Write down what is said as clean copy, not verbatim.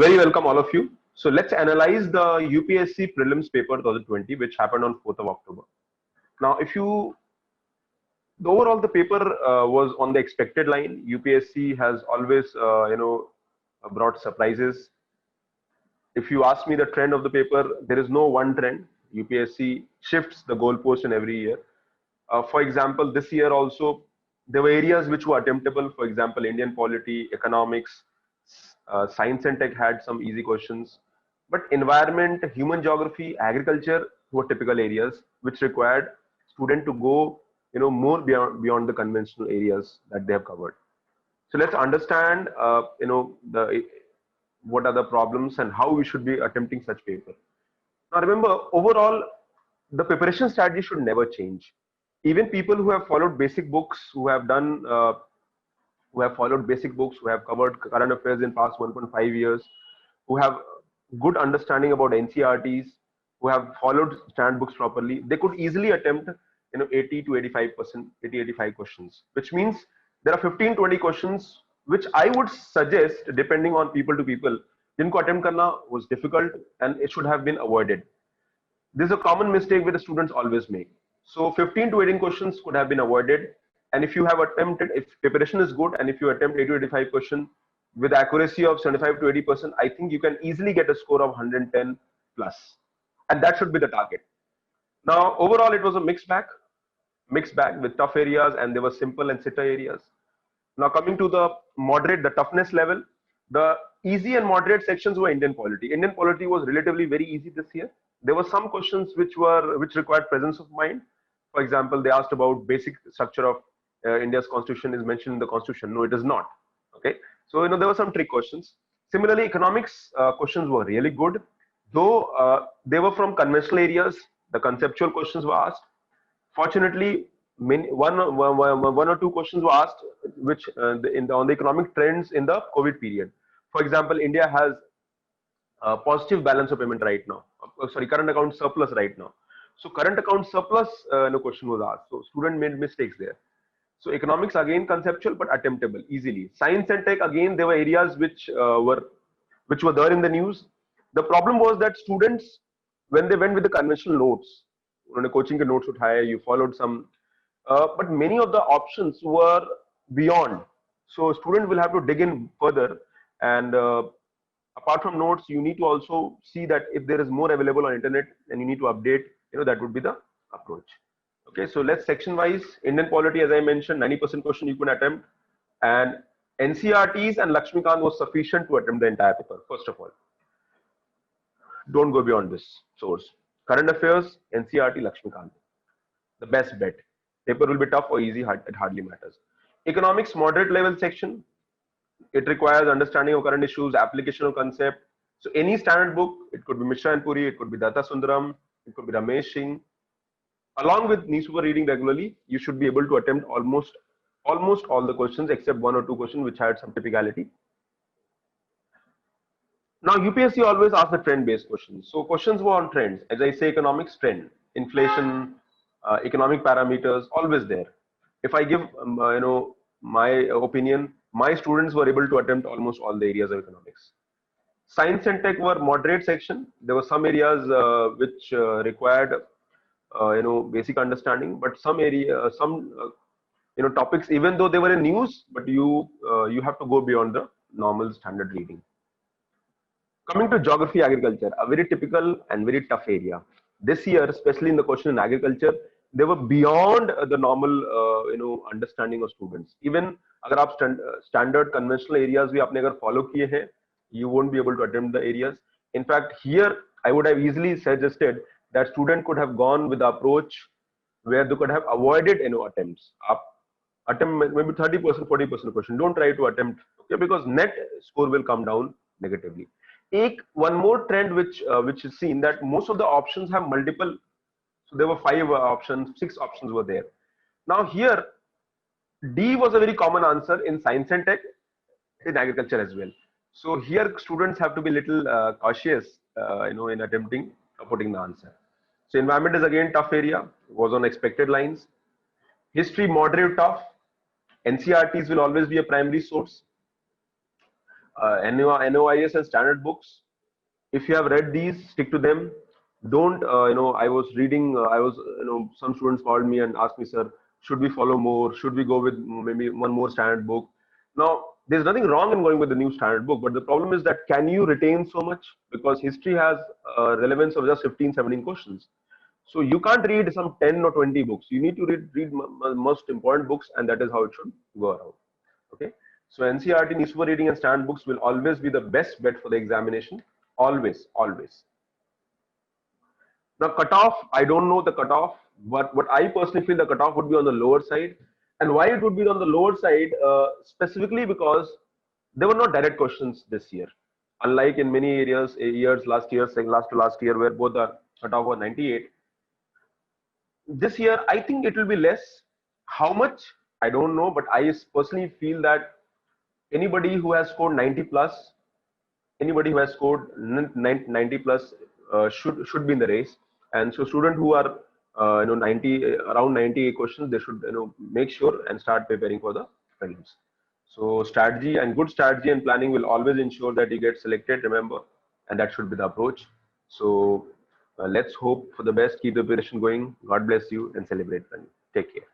Very welcome all of you. So let's analyze the UPSC prelims paper 2020, which happened on 4th of October. Now, the overall the paper was on the expected line. UPSC has always, brought surprises. If you ask me the trend of the paper, there is no one trend. UPSC shifts the goalpost in every year. For example, this year also, there were areas which were attemptable. For example, Indian polity, economics, science and tech had some easy questions. But environment, human geography, agriculture were typical areas which required student to go, more beyond the conventional areas that they have covered. So let's understand, what are the problems and how we should be attempting such paper. Now remember, overall, the preparation strategy should never change. Even people who have followed basic books, who have followed basic books, who have covered current affairs in past 1.5 years, who have good understanding about NCERTs, who have followed standard books properly, they could easily attempt 80 to 85%, 85 questions, which means there are 15-20 questions which I would suggest, depending on people to people, जिनको attempt करना was difficult and it should have been avoided. This is a common mistake which the students always make. So 15 to 18 questions could have been avoided. And if you have attempted, if preparation is good, and if you attempt 80 to 85 questions with accuracy of 75 to 80%, I think you can easily get a score of 110 plus. And that should be the target. Now, overall, it was a mixed bag with tough areas, and there were simple and sitter areas. Now, coming to the moderate, the toughness level, the easy and moderate sections were Indian polity. Indian polity was relatively very easy this year. There were some questions which required presence of mind. For example, they asked about basic structure of India's constitution is mentioned in the constitution. No, it is not. Okay, so there were some trick questions. Similarly, economics questions were really good, though they were from conventional areas. The conceptual questions were asked. Fortunately, one or two questions were asked, which on the economic trends in the COVID period. For example, India has a positive balance of payment right now. Current account surplus right now. So current account surplus, no question was asked. So student made mistakes there. So economics again conceptual but attemptable easily. Science and tech again, there were areas which were there in the news. The problem was that students, when they went with the conventional notes, when the coaching notes would hire, you followed some, but many of the options were beyond. So student will have to dig in further, and apart from notes, you need to also see that if there is more available on internet, and you need to update. That would be the approach. Okay, so let's section wise. Indian polity, as I mentioned, 90% question you could attempt, and NCERTs and Lakshmikant was sufficient to attempt the entire paper. First of all, don't go beyond this source. Current affairs, NCERT, Lakshmikant, the best bet. Paper will be tough or easy, it hardly matters. Economics, moderate level section. It requires understanding of current issues, application of concept. So any standard book, it could be Mishra and Puri, it could be Datta Sundaram, it could be Ramesh Singh. Along with newspaper reading regularly, you should be able to attempt almost all the questions except one or two questions which had some typicality. Now UPSC always asks the trend-based questions. So questions were on trends. As I say, economics trend, inflation, economic parameters, always there. If I give my opinion, my students were able to attempt almost all the areas of economics. Science and tech were moderate section. There were some areas which required basic understanding, but some topics, even though they were in news, but you have to go beyond the normal standard reading. Coming to geography, agriculture, a very typical and very tough area. This year, especially in the question in agriculture, they were beyond the normal understanding of students. Even अगर आप standard conventional areas भी आपने अगर follow किए हैं, you won't be able to attempt the areas. In fact, here I would have easily suggested that student could have gone with the approach where they could have avoided attempts. Attempt maybe 30%, 40% question. Don't try to attempt, okay, because net score will come down negatively. One more trend which is seen, that most of the options have multiple. So there were 5 options, 6 options were there. Now here, D was a very common answer in science and tech, in agriculture as well. So here students have to be little cautious, in attempting putting the answer. So environment is again tough area, was on expected lines. History, moderate tough. NCERTs will always be a primary source. NOIS and standard books. If you have read these, stick to them. Don't, I was reading, some students called me and asked me, sir, should we follow more? Should we go with maybe one more standard book? Now, there's nothing wrong in going with the new standard book, but the problem is that can you retain so much? Because history has relevance of just 15, 17 questions. So you can't read some 10 or 20 books. You need to read most important books, and that is how it should go around. Okay. So NCERT newspaper reading and standard books will always be the best bet for the examination. Always, always. The cutoff, I don't know the cutoff, but what I personally feel the cutoff would be on the lower side. And why it would be on the lower side, specifically because there were not direct questions this year. Unlike in many areas, years last year, last to last year, where both the cutoff was 98. This year, I think it will be less. How much? I don't know, but I personally feel that anybody who has scored 90 plus, anybody who has scored 90 plus should be in the race. And so students who are 90 around 90 questions, they should make sure and start preparing for the prelims. So strategy and good strategy and planning will always ensure that you get selected, remember, and that should be the approach. So let's hope for the best, keep the preparation going. God bless you and celebrate. Take care.